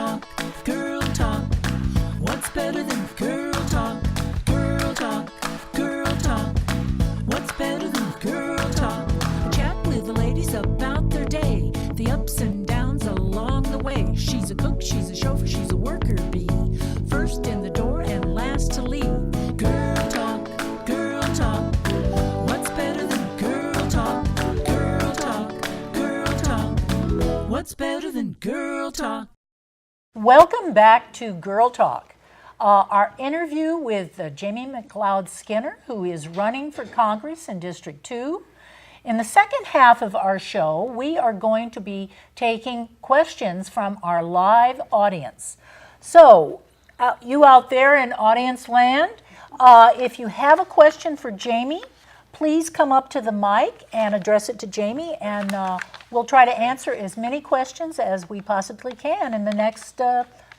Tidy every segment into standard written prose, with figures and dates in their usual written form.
talk, girl talk. What's better than girl talk? Girl talk, girl talk. What's better than girl talk? A chat with the ladies about their day, the ups and downs along the way. She's a cook, she's a chauffeur, she's a worker bee. First in the door and last to leave. Girl talk, girl talk. What's better than girl talk? Girl talk, girl talk. What's better than girl talk? Welcome back to Girl Talk. Our interview with Jamie McLeod Skinner, who is running for Congress in District 2. In the second half of our show, we are going to be taking questions from our live audience. So, you out there in audience land, if you have a question for Jamie, please come up to the mic and address it to Jamie, and we'll try to answer as many questions as we possibly can in the next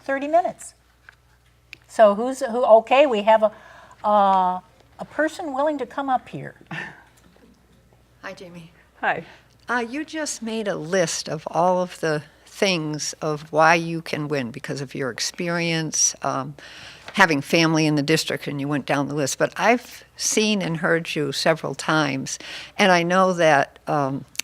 30 minutes. So okay, we have a person willing to come up here. Hi, Jamie. Hi. You just made a list of all of the things of why you can win because of your experience, having family in the district, and you went down the list. But I've seen and heard you several times, and I know that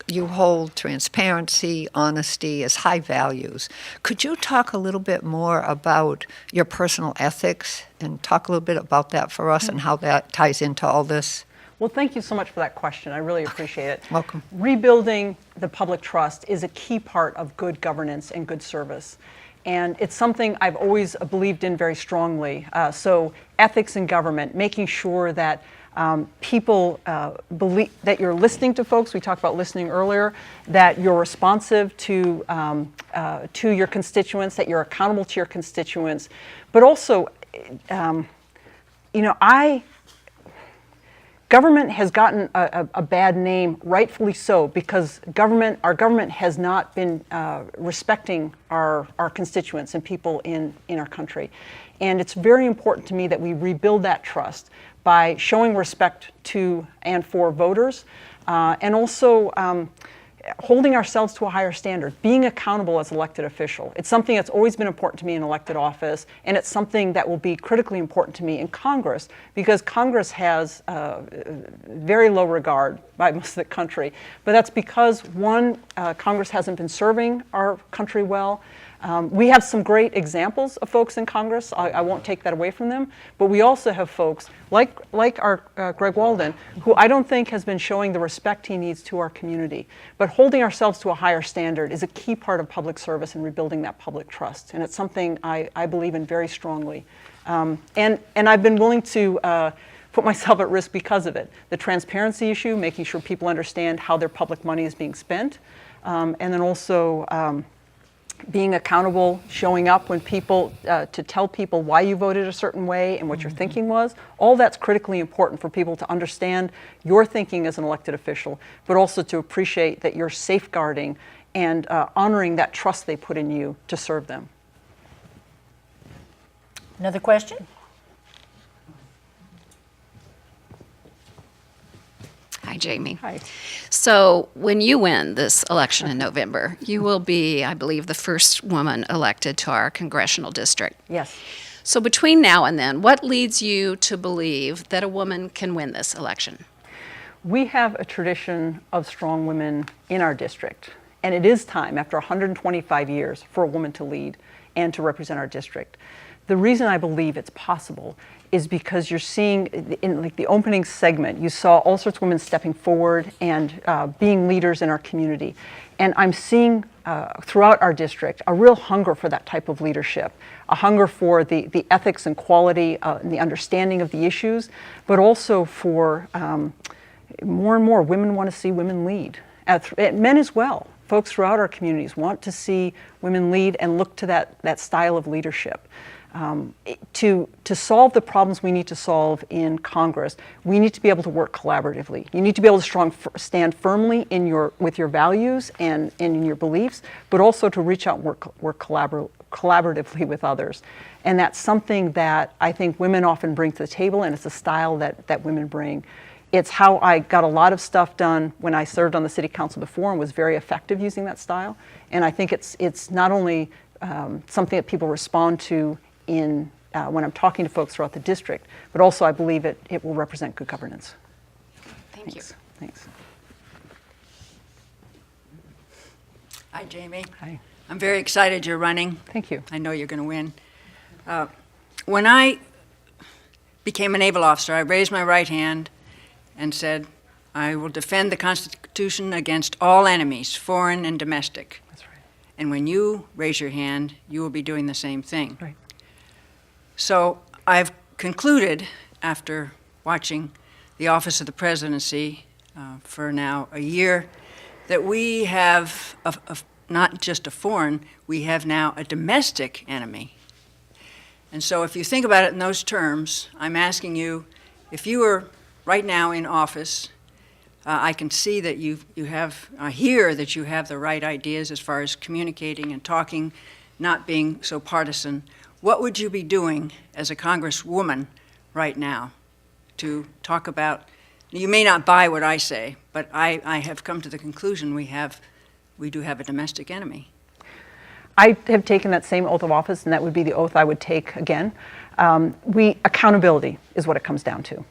you hold transparency, honesty as high values. Could you talk a little bit more about your personal ethics and talk a little bit about that for us and how that ties into all this? Well, thank you so much for that question. I really appreciate it. Welcome. Rebuilding the public trust is a key part of good governance and good service. And it's something I've always believed in very strongly. So ethics in government, making sure that people believe that you're listening to folks. We talked about listening earlier, that you're responsive to your constituents, that you're accountable to your constituents. But also, government has gotten a bad name, rightfully so, because our government has not been respecting our constituents and people in our country. And it's very important to me that we rebuild that trust by showing respect to and for voters, and also holding ourselves to a higher standard, being accountable as elected official. It's something that's always been important to me in elected office, and it's something that will be critically important to me in Congress, because Congress has very low regard by most of the country. But that's because, one, Congress hasn't been serving our country well. We have some great examples of folks in Congress. I won't take that away from them. But we also have folks like our Greg Walden, who I don't think has been showing the respect he needs to our community. But holding ourselves to a higher standard is a key part of public service and rebuilding that public trust. And it's something I believe in very strongly. And I've been willing to put myself at risk because of it. The transparency issue, making sure people understand how their public money is being spent. And then also being accountable, showing up when people, to tell people why you voted a certain way and what your thinking was. All that's critically important for people to understand your thinking as an elected official, but also to appreciate that you're safeguarding and honoring that trust they put in you to serve them. Another question? Hi, Jamie. Hi. So when you win this election in November, you will be, I believe, the first woman elected to our Congressional District. Yes. So between now and then, what leads you to believe that a woman can win this election? We have a tradition of strong women in our district, and it is time, after 125 years, for a woman to lead and to represent our district. The reason I believe it's possible is because you're seeing, in like the opening segment, you saw all sorts of women stepping forward and being leaders in our community. And I'm seeing throughout our district a real hunger for that type of leadership, a hunger for the ethics and quality and the understanding of the issues, but also for more and more women want to see women lead. Men as well. Folks throughout our communities want to see women lead and look to that style of leadership. To solve the problems we need to solve in Congress, we need to be able to work collaboratively. You need to be able to stand firmly with your values and in your beliefs, but also to reach out and work collaboratively with others. And that's something that I think women often bring to the table, and it's a style that women bring. It's how I got a lot of stuff done when I served on the city council before and was very effective using that style. And I think it's not only something that people respond to in when I'm talking to folks throughout the district, but also I believe it will represent good governance. Thank you. Thanks. Hi, Jamie. Hi. I'm very excited you're running. Thank you. I know you're going to win. When I became a naval officer, I raised my right hand and said, I will defend the Constitution against all enemies, foreign and domestic. That's right. And when you raise your hand, you will be doing the same thing. Right. So I've concluded, after watching the Office of the Presidency for now a year, that we have not just a foreign, we have now a domestic enemy. And so if you think about it in those terms, I'm asking you, if you were right now in office, I can see that you have, I hear that you have the right ideas as far as communicating and talking, not being so partisan. What would you be doing as a congresswoman right now to talk about, you may not buy what I say, but I have come to the conclusion we do have a domestic enemy. I have taken that same oath of office, and that would be the oath I would take again. Accountability is what it comes down to.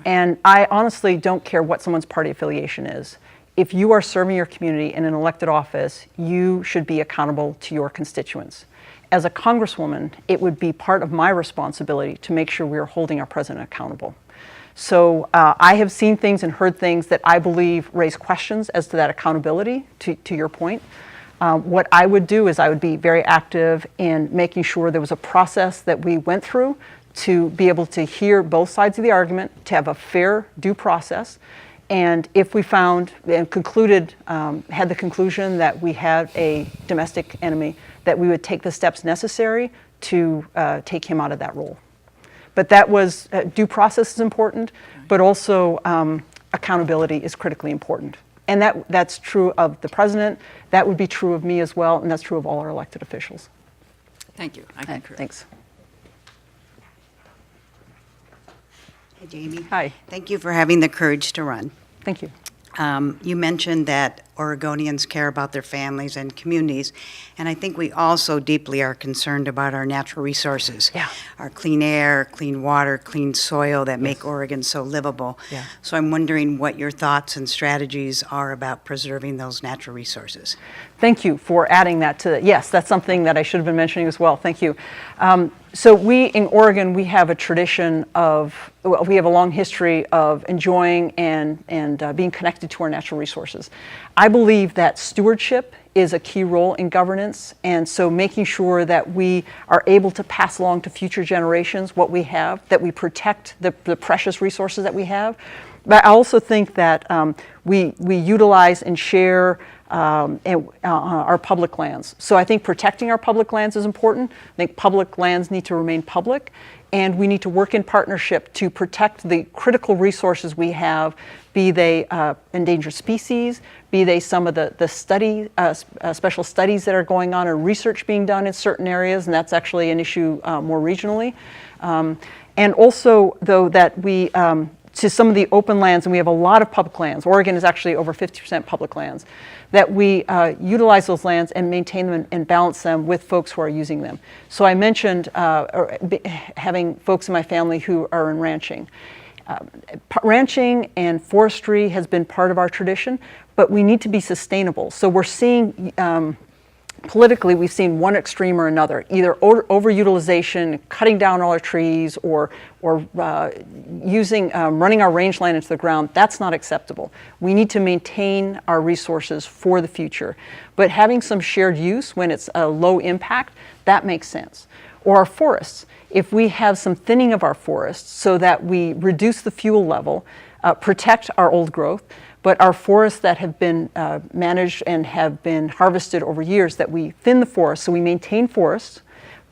And I honestly don't care what someone's party affiliation is. If you are serving your community in an elected office, you should be accountable to your constituents. As a congresswoman, it would be part of my responsibility to make sure we are holding our president accountable. So I have seen things and heard things that I believe raise questions as to that accountability, to your point. What I would do is I would be very active in making sure there was a process that we went through to be able to hear both sides of the argument, to have a fair due process. And if we found and concluded, had the conclusion that we had a domestic enemy, that we would take the steps necessary to take him out of that role. But that was, due process is important, but also accountability is critically important. And that's true of the president, that would be true of me as well, and that's true of all our elected officials. Thank you. I concur. Thanks. Hi, Jamie. Hi. Thank you for having the courage to run. Thank you. You mentioned that Oregonians care about their families and communities, and I think we also deeply are concerned about our natural resources. Yeah. Our clean air, clean water, clean soil that make Oregon so livable. Yeah. So I'm wondering what your thoughts and strategies are about preserving those natural resources. Thank you for adding that to it. Yes, that's something that I should have been mentioning as well. Thank you. So we, in Oregon, we have a tradition of, we have a long history of enjoying and being connected to our natural resources. I believe that stewardship is a key role in governance, and so making sure that we are able to pass along to future generations what we have, that we protect the precious resources that we have. But I also think that we utilize and share our public lands. So I think protecting our public lands is important. I think public lands need to remain public, and we need to work in partnership to protect the critical resources we have, be they endangered species, be they some of the special studies that are going on or research being done in certain areas, and that's actually an issue more regionally. And also, though, that we to some of the open lands, and we have a lot of public lands. Oregon is actually over 50% public lands, that we utilize those lands and maintain them and balance them with folks who are using them. So I mentioned having folks in my family who are in ranching. Ranching and forestry has been part of our tradition, but we need to be sustainable. So we're seeing politically, we've seen one extreme or another, either overutilization, cutting down all our trees, or running our rangeland into the ground. That's not acceptable. We need to maintain our resources for the future. But having some shared use when it's a low impact, that makes sense. Or our forests. If we have some thinning of our forests so that we reduce the fuel level, protect our old growth, but our forests that have been managed and have been harvested over years, that we thin the forest, so we maintain forests,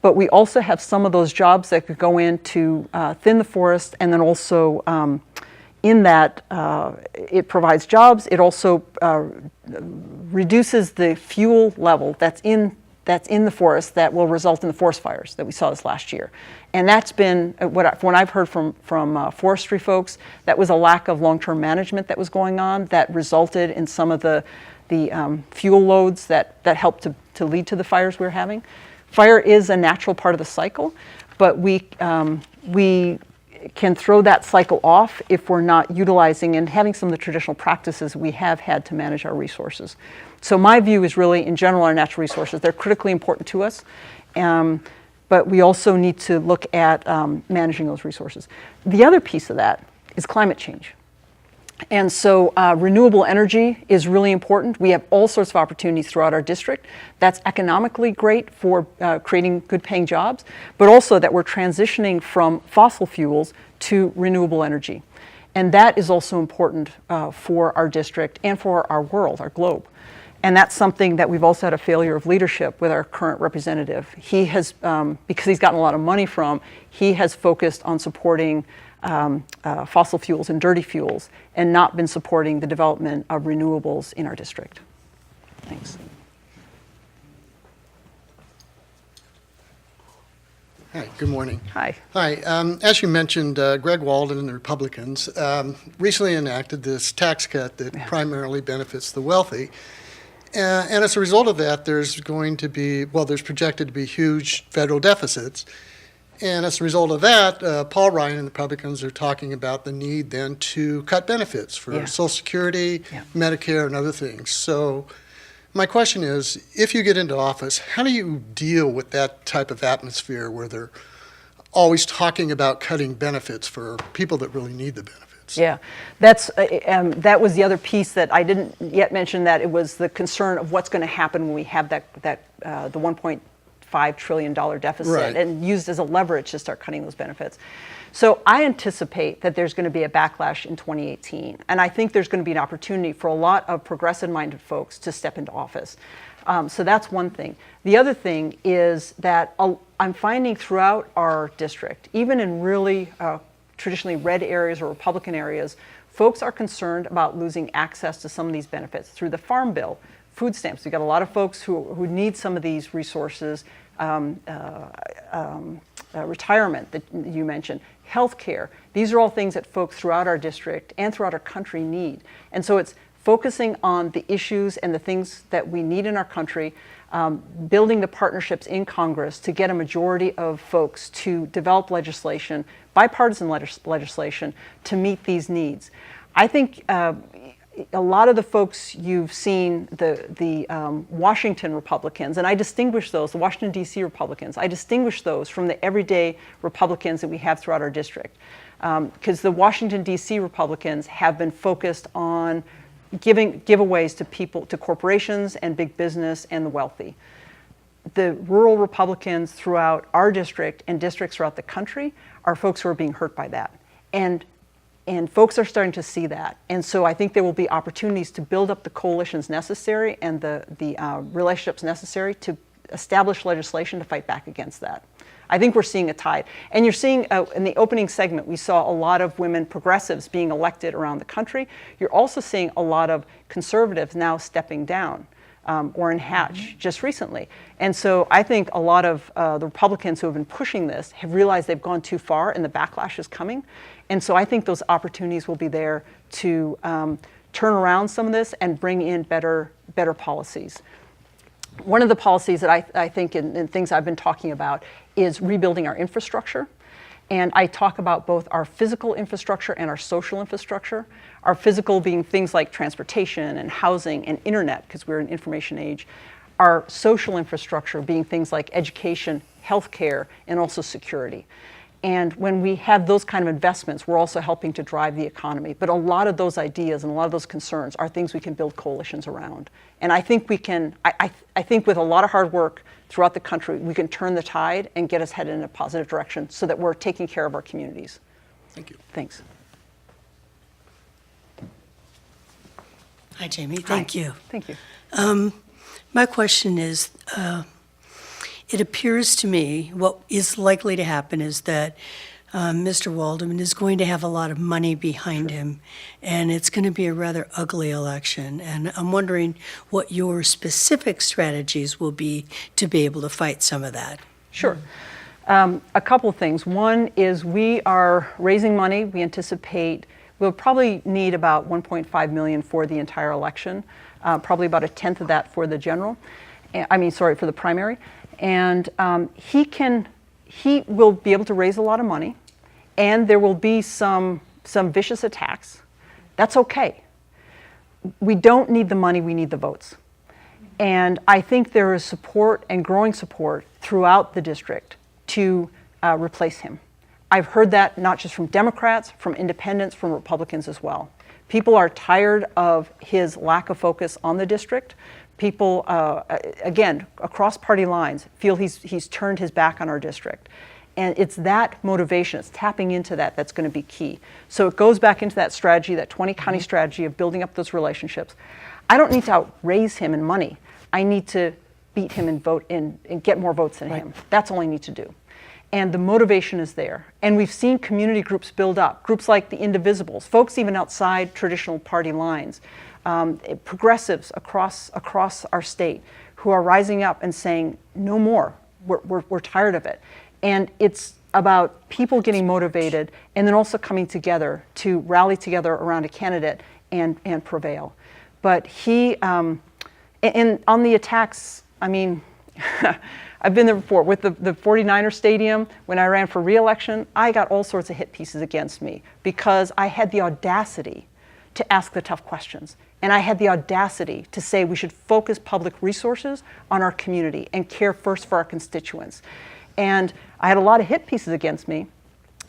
but we also have some of those jobs that could go in to thin the forest, and then also in that it provides jobs. It also reduces the fuel level that's in the forest that will result in the forest fires that we saw this last year. And that's been, when I've heard from forestry folks, that was a lack of long-term management that was going on that resulted in some of the fuel loads that helped to lead to the fires we were having. Fire is a natural part of the cycle, but we can throw that cycle off if we're not utilizing and having some of the traditional practices we have had to manage our resources. So my view is really, in general, our natural resources, they're critically important to us, but we also need to look at managing those resources. The other piece of that is climate change. And so renewable energy is really important. We have all sorts of opportunities throughout our district. That's economically great for creating good paying jobs, but also that we're transitioning from fossil fuels to renewable energy. And that is also important for our district and for our world, our globe. And that's something that we've also had a failure of leadership with our current representative. He has, because he's gotten a lot of money from, he has focused on supporting fossil fuels and dirty fuels and not been supporting the development of renewables in our district. Thanks. Hi, good morning. Hi. Hi, as you mentioned, Greg Walden and the Republicans recently enacted this tax cut that primarily benefits the wealthy. And as a result of that, there's going to be, well, there's projected to be huge federal deficits. And as a result of that, Paul Ryan and the Republicans are talking about the need then to cut benefits for Social Security, Medicare, and other things. So my question is, if you get into office, how do you deal with that type of atmosphere where they're always talking about cutting benefits for people that really need the benefits? Yeah, that was the other piece that I didn't yet mention, that it was the concern of what's going to happen when we have the $1.5 trillion deficit, right, and used as a leverage to start cutting those benefits. So I anticipate that there's going to be a backlash in 2018, and I think there's going to be an opportunity for a lot of progressive-minded folks to step into office. So that's one thing. The other thing is that I'm finding throughout our district, even in really traditionally red areas or Republican areas, folks are concerned about losing access to some of these benefits through the Farm Bill, food stamps. We've got a lot of folks who need some of these resources, retirement that you mentioned, healthcare. These are all things that folks throughout our district and throughout our country need. And so it's focusing on the issues and the things that we need in our country, building the partnerships in Congress to get a majority of folks to develop legislation, bipartisan legislation, to meet these needs. I think a lot of the folks you've seen, the Washington Republicans, and I distinguish those, the Washington, D.C. Republicans, I distinguish those from the everyday Republicans that we have throughout our district. Because the Washington, D.C. Republicans have been focused on giving giveaways to people, to corporations and big business and the wealthy. The rural Republicans throughout our district and districts throughout the country are folks who are being hurt by that. And folks are starting to see that. And so I think there will be opportunities to build up the coalitions necessary and the relationships necessary to establish legislation to fight back against that. I think we're seeing a tide. And you're seeing, in the opening segment, we saw a lot of women progressives being elected around the country. You're also seeing a lot of conservatives now stepping down. Orrin Hatch just recently. And so I think a lot of the Republicans who have been pushing this have realized they've gone too far and the backlash is coming. And so I think those opportunities will be there to turn around some of this and bring in better policies. One of the policies that I think and things I've been talking about is rebuilding our infrastructure. And I talk about both our physical infrastructure and our social infrastructure. Our physical being things like transportation and housing and internet, because we're in an information age. Our social infrastructure being things like education, healthcare, and also security. And when we have those kind of investments, we're also helping to drive the economy. But a lot of those ideas and a lot of those concerns are things we can build coalitions around. And I think we can, I think with a lot of hard work throughout the country, we can turn the tide and get us headed in a positive direction so that we're taking care of our communities. Thank you. Thanks. Hi, Jamie. Thank you. Thank you. My question is, it appears to me what is likely to happen is that Mr. Waldman is going to have a lot of money behind him, and it's going to be a rather ugly election. And I'm wondering what your specific strategies will be to be able to fight some of that. Sure. A couple of things. One is we are raising money. We anticipate we'll probably need about $1.5 million for the entire election, probably about a tenth of that for the general. For the primary. And he will be able to raise a lot of money, and there will be some vicious attacks. That's okay. We don't need the money, we need the votes. And I think there is support and growing support throughout the district to replace him. I've heard that not just from Democrats, from independents, from Republicans as well. People are tired of his lack of focus on the district. People, again, across party lines, feel he's turned his back on our district. And it's that motivation, it's tapping into that that's going to be key. So it goes back into that strategy, that 20 county strategy of building up those relationships. I don't need to outraise him in money. I need to beat him and vote and get more votes than him. That's all I need to do. And the motivation is there. And we've seen community groups build up, groups like the Indivisibles, folks even outside traditional party lines, progressives across our state who are rising up and saying, no more, we're tired of it. And it's about people getting motivated and then also coming together to rally together around a candidate and prevail. But he, and on the attacks, I mean, I've been there before. With the 49er Stadium, when I ran for re-election, I got all sorts of hit pieces against me because I had the audacity to ask the tough questions. And I had the audacity to say we should focus public resources on our community and care first for our constituents. And I had a lot of hit pieces against me,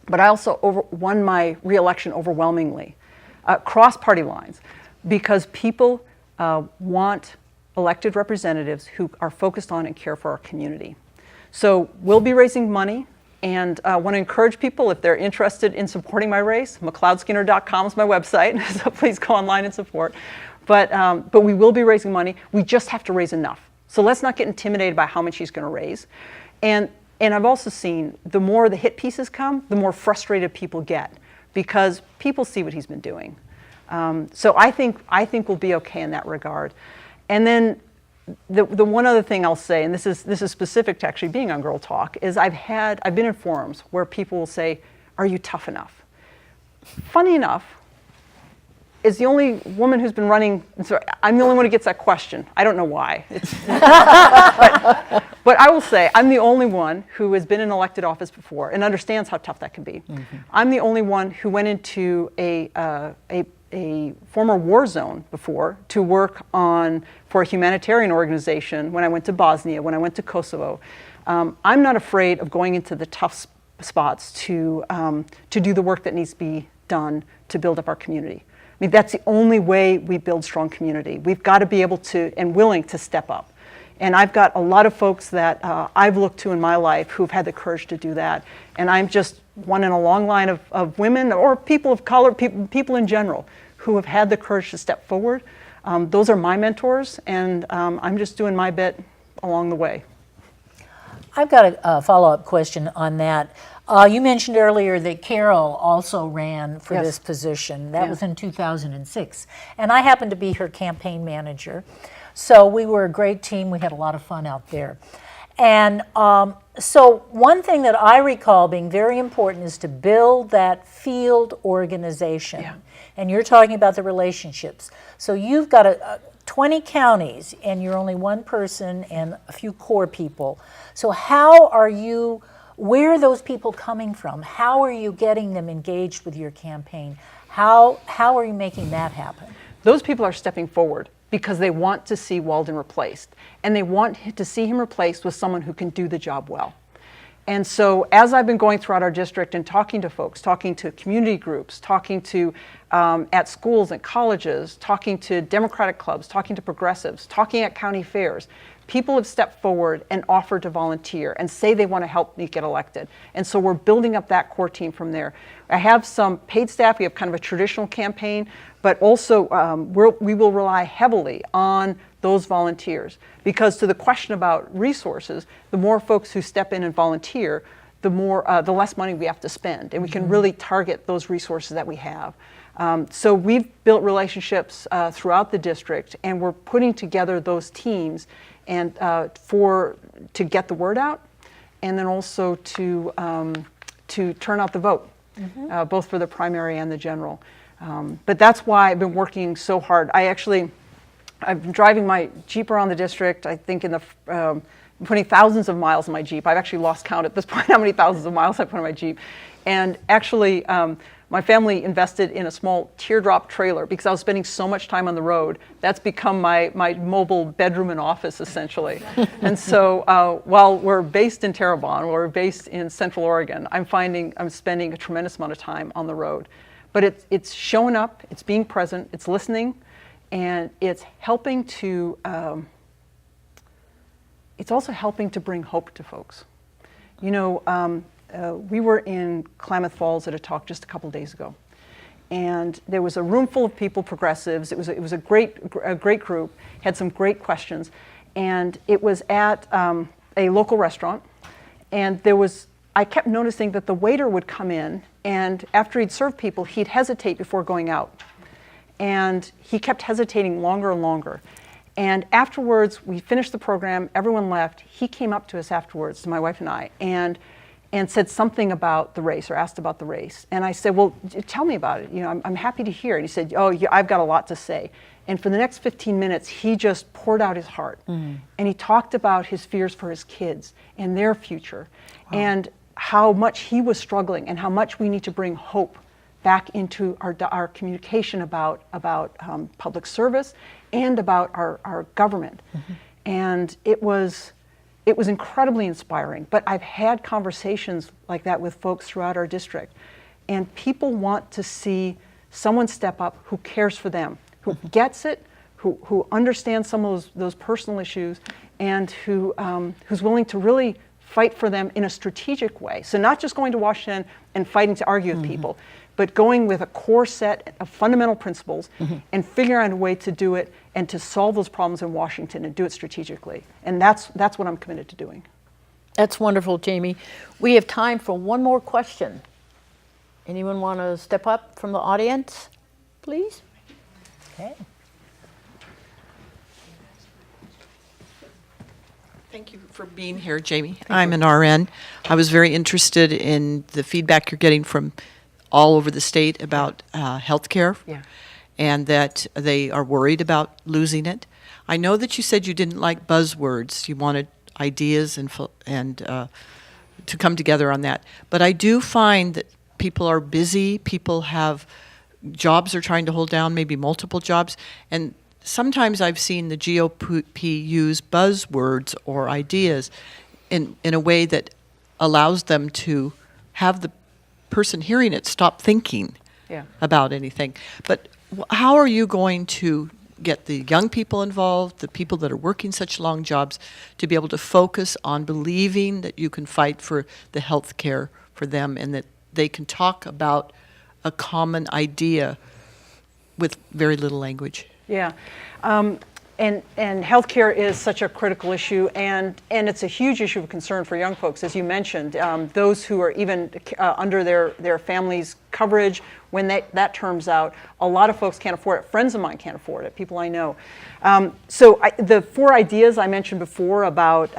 but I also won my re-election overwhelmingly, cross-party lines, because people want elected representatives who are focused on and care for our community. So we'll be raising money, and I want to encourage people, if they're interested in supporting my race, McLeodSkinner.com is my website, so please go online and support. But we will be raising money. We just have to raise enough. So let's not get intimidated by how much he's going to raise. And I've also seen the more the hit pieces come, the more frustrated people get, because people see what he's been doing. So I think we'll be okay in that regard. And then the one other thing I'll say, and this is specific to actually being on Girl Talk, is I've been in forums where people will say, "Are you tough enough?" Funny enough, is the only woman who's been running. Sorry, I'm the only one who gets that question. I don't know why. But I will say I'm the only one who has been in elected office before and understands how tough that can be. Mm-hmm. I'm the only one who went into a former war zone before to work for a humanitarian organization when I went to Bosnia, when I went to Kosovo. I'm not afraid of going into the tough spots to do the work that needs to be done to build up our community. I mean, that's the only way we build strong community. We've got to be able to and willing to step up. And I've got a lot of folks that I've looked to in my life who've had the courage to do that. And I'm just one in a long line of women or people of color, people in general, who have had the courage to step forward. Those are my mentors, and I'm just doing my bit along the way. I've got a follow-up question on that. You mentioned earlier that Carol also ran for Yes. this position. That was in 2006. And I happened to be her campaign manager. So we were a great team. We had a lot of fun out there. And so one thing that I recall being very important is to build that field organization. Yeah. And you're talking about the relationships. So you've got 20 counties, and you're only one person and a few core people. So where are those people coming from? How are you getting them engaged with your campaign? How are you making that happen? Those people are stepping forward because they want to see Walden replaced, and they want to see him replaced with someone who can do the job well. And so as I've been going throughout our district and talking to folks, talking to community groups, talking to at schools and colleges, talking to Democratic clubs, talking to progressives, talking at county fairs, people have stepped forward and offered to volunteer and say they want to help me get elected. And so we're building up that core team from there. I have some paid staff. We have kind of a traditional campaign, but also we will rely heavily on those volunteers, because to the question about resources, the more folks who step in and volunteer, the less money we have to spend, and we can really target those resources that we have. So we've built relationships throughout the district, and we're putting together those teams and to get the word out, and then also to turn out the vote, both for the primary and the general. But that's why I've been working so hard. I've been driving my Jeep around the district, I think in the putting thousands of miles on my Jeep. I've actually lost count at this point how many thousands of miles I put on my Jeep. And actually, my family invested in a small teardrop trailer because I was spending so much time on the road. That's become my mobile bedroom and office, essentially. And so while we're based in Terrebonne, or we're based in Central Oregon, I'm spending a tremendous amount of time on the road. But it's showing up, it's being present, it's listening, and it's helping to, it's also helping to bring hope to folks. You know, we were in Klamath Falls at a talk just a couple days ago, and there was a room full of people, progressives. It was a great group, had some great questions, and it was at a local restaurant, and I kept noticing that the waiter would come in, and after he'd served people, he'd hesitate before going out, and he kept hesitating longer and longer. And afterwards, we finished the program, everyone left. He came up to us afterwards, to my wife and I, and said something about the race, or asked about the race. And I said, well, tell me about it. You know, I'm happy to hear it. He said, oh, yeah, I've got a lot to say. And for the next 15 minutes, he just poured out his heart. And he talked about his fears for his kids and their future, and how much he was struggling, and how much we need to bring hope back into our communication about public service and about our government. And it was incredibly inspiring. But I've had conversations like that with folks throughout our district, and people want to see someone step up who cares for them, who gets it, who understands some of those personal issues, and who's willing to really fight for them in a strategic way. So not just going to Washington and fighting to argue with people, but going with a core set of fundamental principles and figuring out a way to do it and to solve those problems in Washington and do it strategically. And that's what I'm committed to doing. That's wonderful, Jamie. We have time for one more question. Anyone want to step up from the audience, please? Okay. Thank you for being here, Jamie. I'm an RN. I was very interested in the feedback you're getting from all over the state about health care, and that they are worried about losing it. I know that you said you didn't like buzzwords. You wanted ideas and to come together on that. But I do find that people are busy. People have jobs they're trying to hold down, maybe multiple jobs, and sometimes I've seen the GOP use buzzwords or ideas in a way that allows them to have the person hearing it stop thinking about anything. But how are you going to get the young people involved, the people that are working such long jobs, to be able to focus on believing that you can fight for the health care for them, and that they can talk about a common idea with very little language? Yeah, and healthcare is such a critical issue, and it's a huge issue of concern for young folks, as you mentioned. Those who are even under their family's coverage, when that terms out, a lot of folks can't afford it. Friends of mine can't afford it, people I know. The 4 ideas I mentioned before about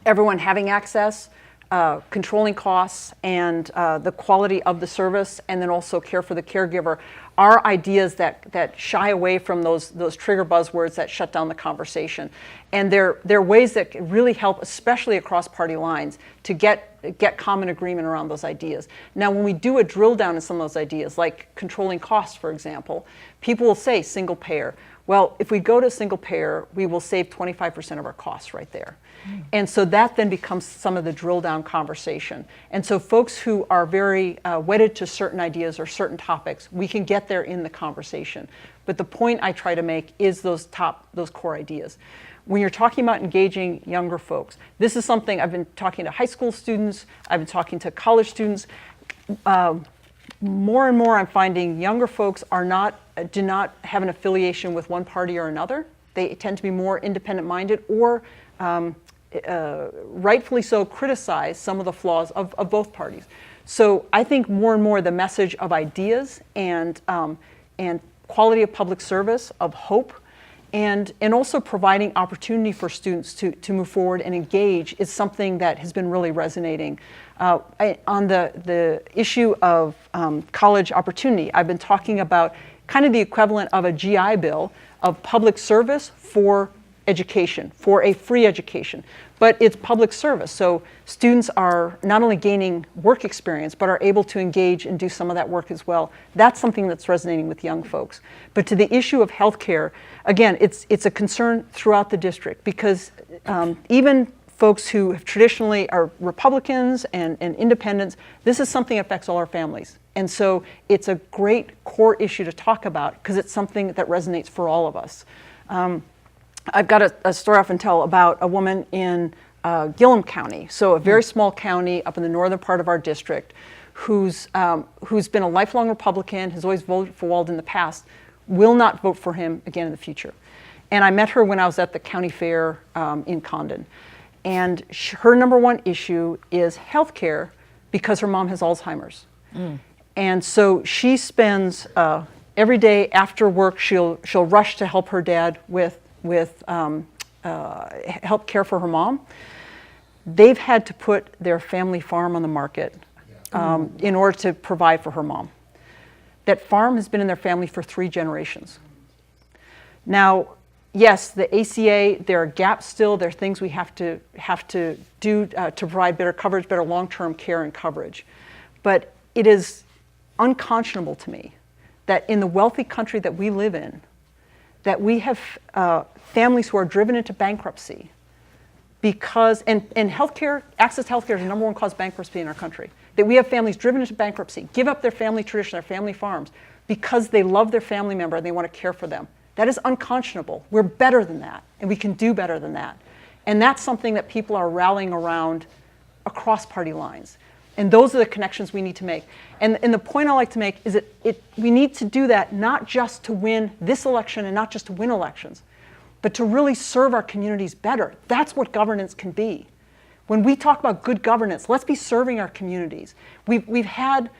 everyone having access, controlling costs, and the quality of the service, and then also care for the caregiver, are ideas that shy away from those trigger buzzwords that shut down the conversation. And they're ways that can really help, especially across party lines, to get common agreement around those ideas. Now, when we do a drill down in some of those ideas, like controlling costs, for example, people will say single payer. Well, if we go to single payer, we will save 25% of our costs right there. And so that then becomes some of the drill down conversation. And so folks who are very wedded to certain ideas or certain topics, we can get there in the conversation. But the point I try to make is those core ideas. When you're talking about engaging younger folks, this is something I've been talking to high school students, I've been talking to college students. More and more I'm finding younger folks do not have an affiliation with one party or another. They tend to be more independent minded, or rightfully so criticize some of the flaws of both parties. So I think more and more the message of ideas and quality of public service, of hope, and also providing opportunity for students to move forward and engage is something that has been really resonating. On the issue of college opportunity, I've been talking about kind of the equivalent of a GI Bill of public service for education, for a free education, but it's public service. So students are not only gaining work experience, but are able to engage and do some of that work as well. That's something that's resonating with young folks. But to the issue of healthcare, again, it's a concern throughout the district, because even folks who have traditionally are Republicans and independents, this is something that affects all our families. And so it's a great core issue to talk about, because it's something that resonates for all of us. I've got a story I often tell about a woman in Gillum County, so a very small county up in the northern part of our district, who's been a lifelong Republican, has always voted for Walden in the past, will not vote for him again in the future. And I met her when I was at the county fair in Condon. And her number one issue is health care, because her mom has Alzheimer's. And so she spends every day after work, she'll rush to help her dad with help care for her mom. They've had to put their family farm on the market in order to provide for her mom. That farm has been in their family for 3 generations. Now, yes, the ACA, there are gaps still. There are things we have to do to provide better coverage, better long-term care and coverage. But it is unconscionable to me that in the wealthy country that we live in, that we have families who are driven into bankruptcy because, and healthcare, access to healthcare is the number one cause of bankruptcy in our country. That we have families driven into bankruptcy, give up their family tradition, their family farms, because they love their family member and they want to care for them. That is unconscionable. We're better than that, and we can do better than that. And that's something that people are rallying around across party lines. And those are the connections we need to make. And the point I like to make is that we need to do that not just to win this election and not just to win elections, but to really serve our communities better. That's what governance can be. When we talk about good governance, let's be serving our communities. We've had,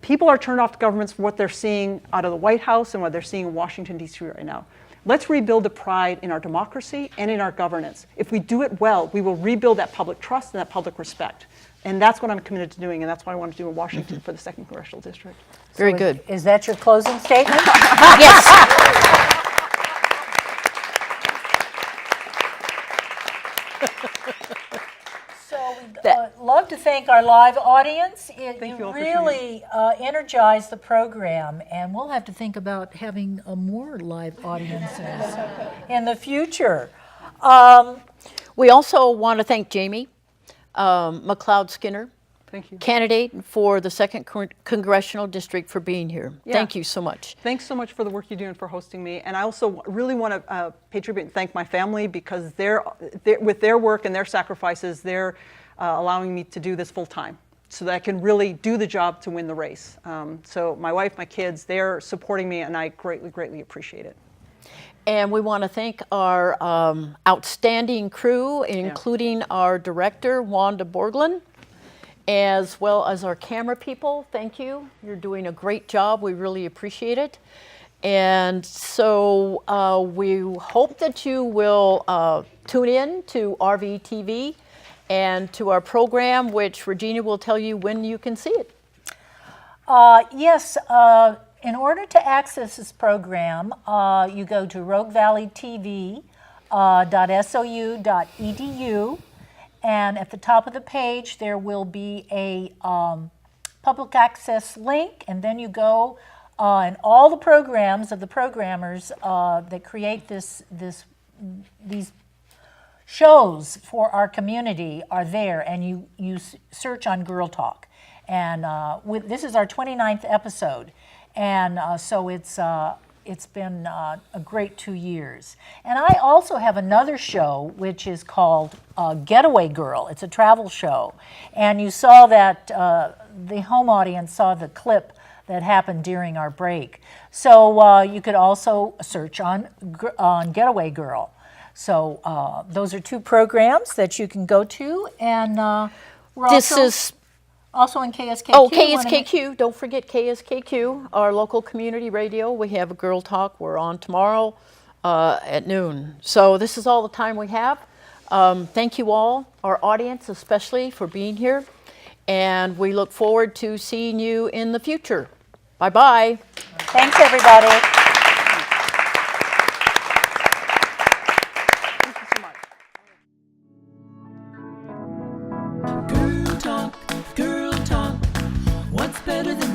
people are turned off to governments for what they're seeing out of the White House and what they're seeing in Washington, D.C. right now. Let's rebuild the pride in our democracy and in our governance. If we do it well, we will rebuild that public trust and that public respect. And that's what I'm committed to doing, and that's what I want to do in Washington for the 2nd Congressional District. Very good. Is that your closing statement? Yes. So we'd love to thank our live audience. You really energized the program, and we'll have to think about having more live audiences in the future. We also want to thank Jamie McLeod Skinner, Thank you. candidate for the 2nd Congressional District, for being here. Yeah. Thank you so much. Thanks so much for the work you're doing for hosting me. And I also really want to pay tribute and thank my family, because they're with their work and their sacrifices, they're allowing me to do this full time so that I can really do the job to win the race. So my wife, my kids, they're supporting me, and I greatly, greatly appreciate it. And we want to thank our outstanding crew, including our director, Wanda Borglund, as well as our camera people. Thank you. You're doing a great job. We really appreciate it. And so we hope that you will tune in to RVTV and to our program, which Regina will tell you when you can see it. Yes. In order to access this program, you go to roguevalleytv.sou.edu, and at the top of the page there will be a public access link, and then you go and all the programs of the programmers that create these shows for our community are there, and you search on Girl Talk. And this is our 29th episode. And so it's been a great 2 years. And I also have another show which is called Getaway Girl. It's a travel show. And you saw that, the home audience saw the clip that happened during our break. So you could also search on Getaway Girl. So those are 2 programs that you can go to. And we're also on KSKQ. Oh, KSKQ. Don't forget KSKQ, our local community radio. We have a Girl Talk. We're on tomorrow at noon. So this is all the time we have. Thank you all, our audience especially, for being here. And we look forward to seeing you in the future. Bye-bye. Thanks, everybody. better than